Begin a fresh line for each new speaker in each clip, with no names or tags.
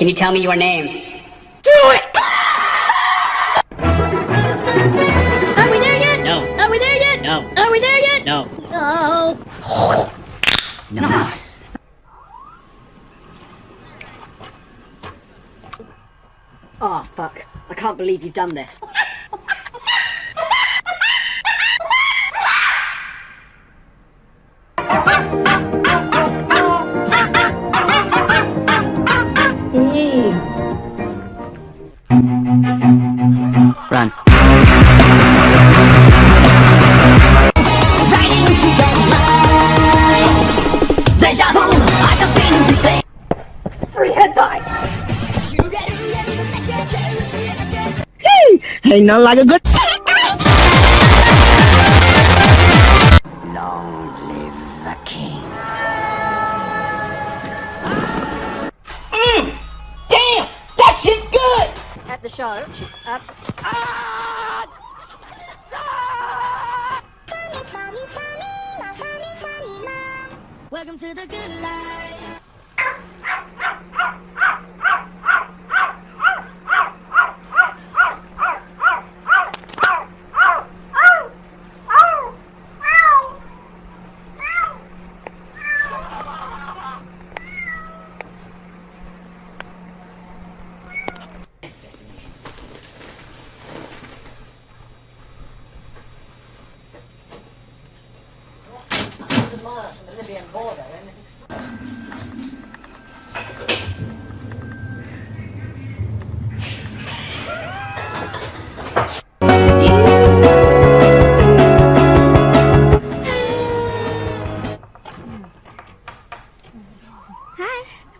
Can you tell me your name?
Do it!
Are we there yet?
No.
Are we there yet?
No.
Are we there yet?
No.
Oh.
Nice.
Oh, fuck. I can't believe you've done this.
Run.
Free heads high.
Ain't nothing like a good.
Long live the king.
Damn! That shit good!
At the show.
Welcome to the good life.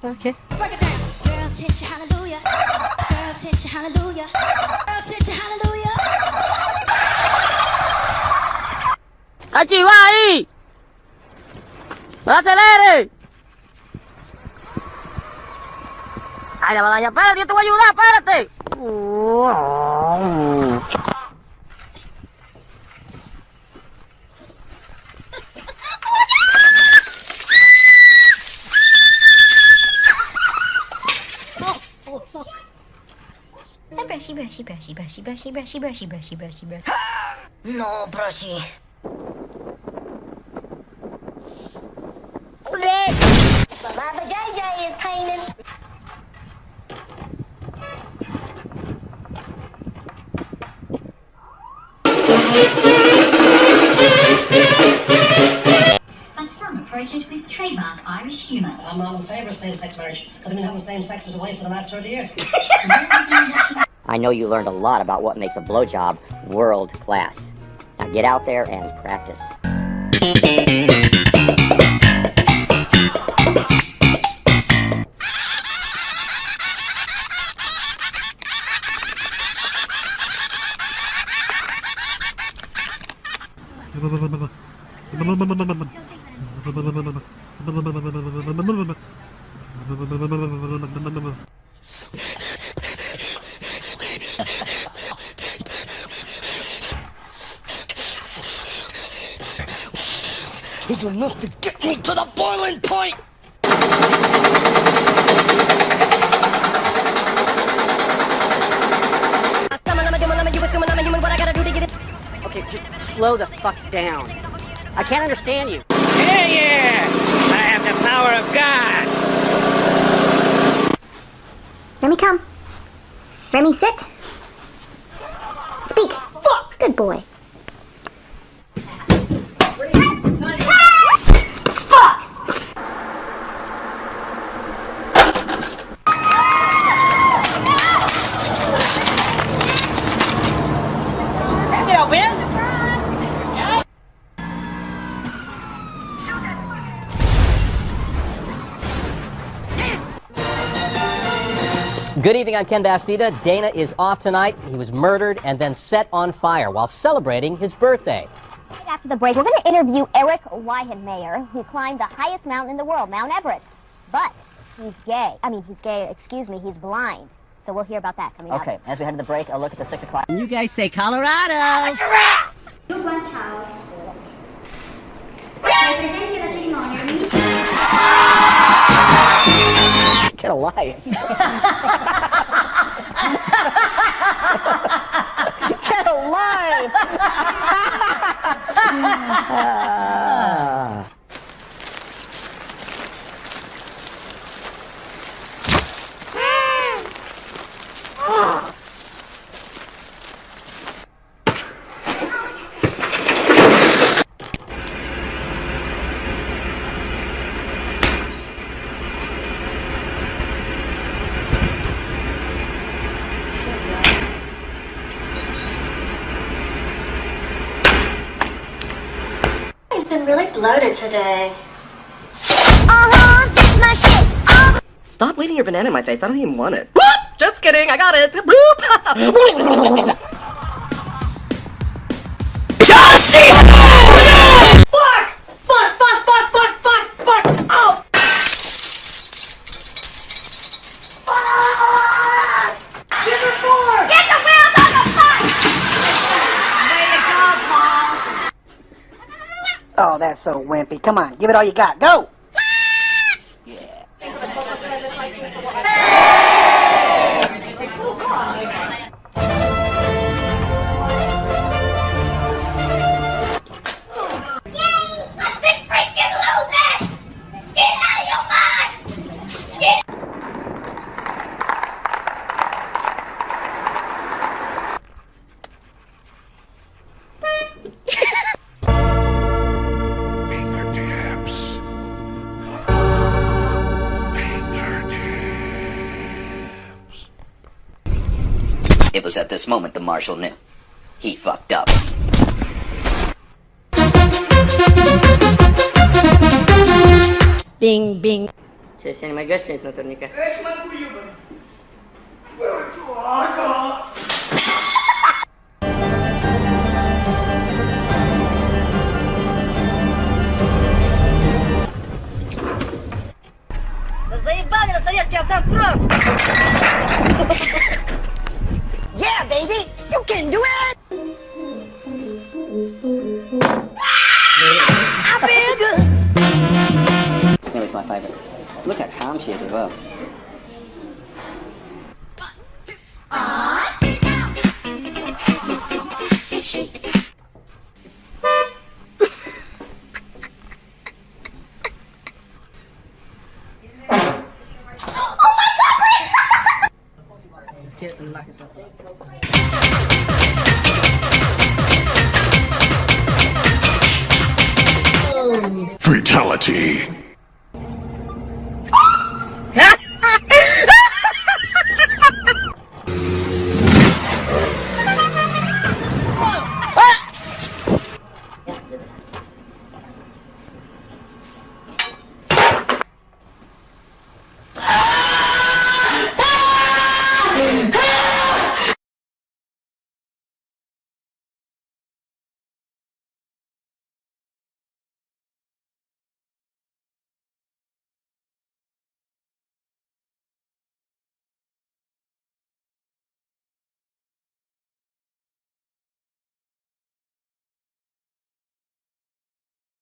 Okay.
Break it down. Girls hit you hallelujah. Girls hit you hallelujah. Girls hit you hallelujah.
¡Cachi, va ahí! ¡No acelere! ¡Ay, la batalla! ¡Espérate, yo te voy a ayudar! ¡Espérate!
No, brushy. Baba JJ is painting.
But some approach it with trademark Irish humour.
I'm all in favour of same-sex marriage because I've been having the same sex with the wife for the last 30 years.
I know you learned a lot about what makes a blowjob world class. Now get out there and practice.
It's enough to get me to the boiling point!
Okay, just slow the fuck down. I can't understand you.
Yeah! I have the power of God!
Remy, come. Remy, sit. Speak. Fuck! Good boy.
Good evening, I'm Ken Bastida. Dana is off tonight. He was murdered and then set on fire while celebrating his birthday.
Right after the break, we're going to interview Eric Weihenmayer, who climbed the highest mountain in the world, Mount Everest. But he's gay. Excuse me, he's blind. So we'll hear about that coming up.
Okay, as we head to the break, a look at the 6 o'clock.
You guys say Colorado!
You're one child. Represent the cerimonia.
Get a life. Get a life.
He's been really bloated today.
That's my shit.
Stop leaving your banana in my face. I don't even want it. Whoop! Just kidding. I got it. Bloop! Fuck! Fuck! Fuck! Fuck! Fuck! Fuck! Fuck! Oh! Fuck! Give her four!
Get the wheels on the bus!
Oh, that's so wimpy. Come on, give it all you got. Go!
It was at this moment the marshal knew. He fucked up.
Bing, bing.
Ce se ne mai găsești în turnică.
Заебали на советский автопром! Yeah, baby! You can do it!
Millie's my favorite. Look how calm she is as well.
Fatality.